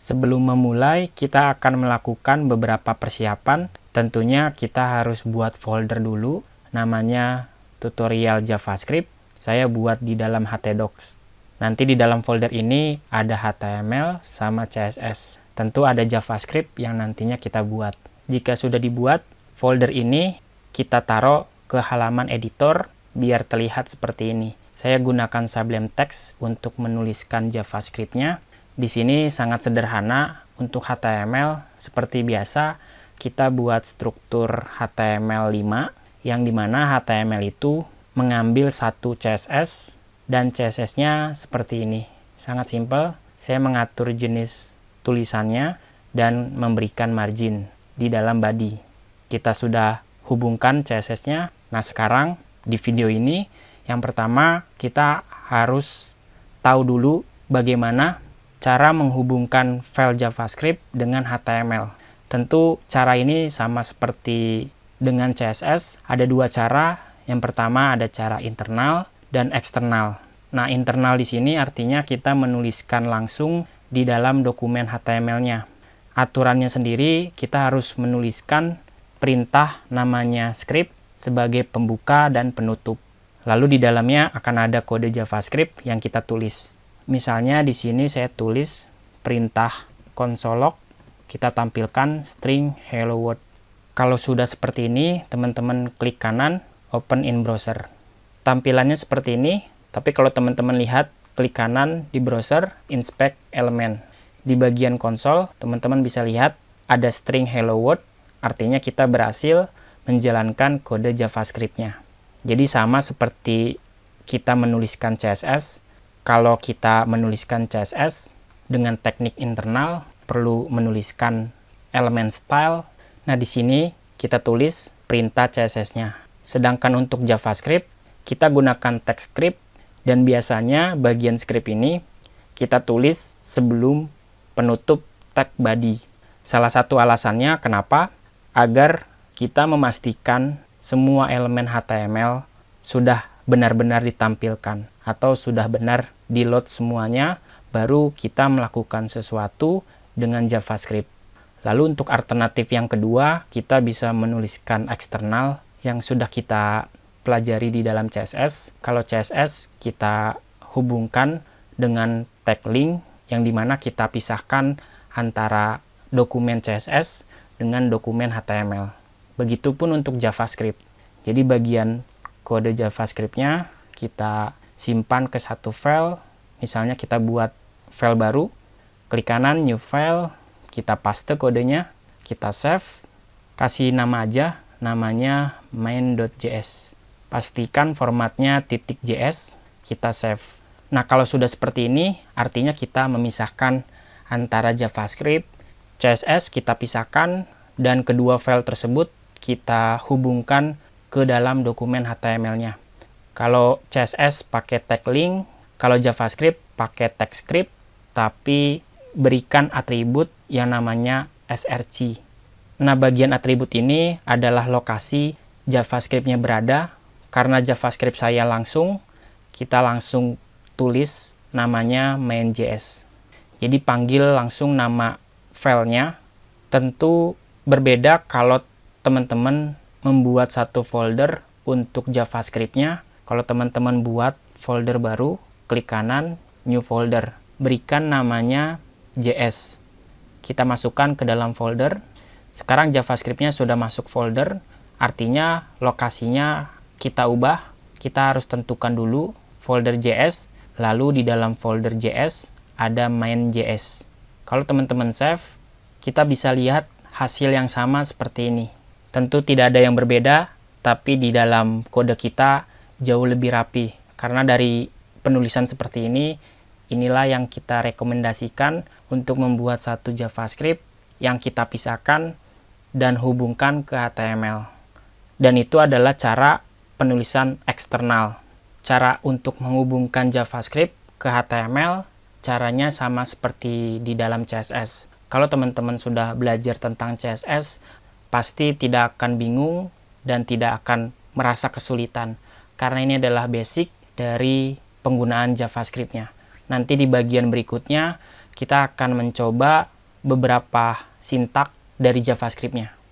Sebelum memulai, kita akan melakukan beberapa persiapan. Tentunya kita harus buat folder dulu, namanya tutorial JavaScript. Saya buat di dalam htdocs. Nanti di dalam folder ini ada HTML sama CSS. Tentu ada JavaScript yang nantinya kita buat. Jika sudah dibuat, folder ini kita taruh ke halaman editor biar terlihat seperti ini. Saya gunakan Sublime Text untuk menuliskan JavaScript-nya. Di sini sangat sederhana. Untuk HTML seperti biasa kita buat struktur HTML5 yang dimana HTML itu mengambil satu CSS dan CSS-nya seperti ini. Sangat simpel. Saya mengatur jenis tulisannya dan memberikan margin di dalam body. Kita sudah hubungkan CSS-nya. Nah, sekarang di video ini yang pertama kita harus tahu dulu bagaimana cara menghubungkan file JavaScript dengan HTML. Tentu cara ini sama seperti dengan CSS, ada dua cara. Yang pertama ada cara internal dan eksternal. Nah, internal di sini artinya kita menuliskan langsung di dalam dokumen HTML-nya. Aturannya sendiri kita harus menuliskan perintah namanya script sebagai pembuka dan penutup. Lalu di dalamnya akan ada kode JavaScript yang kita tulis. Misalnya di sini saya tulis perintah console log, kita tampilkan string hello world. Kalau sudah seperti ini, teman-teman klik kanan, open in browser. Tampilannya seperti ini, tapi kalau teman-teman lihat, klik kanan di browser, inspect element. Di bagian konsol, teman-teman bisa lihat ada string hello world, artinya kita berhasil menjalankan kode JavaScript-nya. Jadi sama seperti kita menuliskan CSS. Kalau kita menuliskan CSS dengan teknik internal, perlu menuliskan elemen style. Nah, di sini kita tulis perintah CSS-nya. Sedangkan untuk JavaScript, kita gunakan text script, dan biasanya bagian script ini kita tulis sebelum penutup tag body. Salah satu alasannya kenapa? Agar kita memastikan semua elemen HTML sudah benar-benar ditampilkan atau sudah benar di-load semuanya, baru kita melakukan sesuatu dengan JavaScript. Lalu untuk alternatif yang kedua, kita bisa menuliskan eksternal yang sudah kita pelajari di dalam CSS. Kalau CSS kita hubungkan dengan tag link yang dimana kita pisahkan antara dokumen CSS dengan dokumen HTML. Begitupun untuk JavaScript. Jadi bagian kode JavaScript-nya kita simpan ke satu file. Misalnya kita buat file baru, klik kanan new file, kita paste kodenya, kita save, kasih nama aja, namanya main.js. Pastikan formatnya .js, kita save. Nah, kalau sudah seperti ini, artinya kita memisahkan antara JavaScript, CSS kita pisahkan, dan kedua file tersebut kita hubungkan ke dalam dokumen HTML-nya. Kalau CSS pakai tag link, kalau JavaScript pakai tag script, tapi berikan atribut yang namanya src. Nah, bagian atribut ini adalah lokasi JavaScript-nya berada. Karena JavaScript saya langsung, kita langsung tulis namanya main.js. Jadi panggil langsung nama filenya. Tentu berbeda kalau teman-teman membuat satu folder untuk JavaScript-nya. Kalau teman-teman buat folder baru, klik kanan, new folder. Berikan namanya JS. Kita masukkan ke dalam folder. Sekarang JavaScript-nya sudah masuk folder, artinya lokasinya kita ubah. Kita harus tentukan dulu folder JS, lalu di dalam folder JS ada main.js. Kalau teman-teman save, kita bisa lihat hasil yang sama seperti ini. Tentu tidak ada yang berbeda, tapi di dalam kode kita jauh lebih rapi. Karena dari penulisan seperti ini, inilah yang kita rekomendasikan untuk membuat satu JavaScript yang kita pisahkan dan hubungkan ke HTML. Dan itu adalah cara penulisan eksternal. Cara untuk menghubungkan JavaScript ke HTML, caranya sama seperti di dalam CSS. Kalau teman-teman sudah belajar tentang CSS, pasti tidak akan bingung dan tidak akan merasa kesulitan. Karena ini adalah basic dari penggunaan JavaScript-nya. Nanti di bagian berikutnya, kita akan mencoba beberapa sintak dari JavaScript-nya.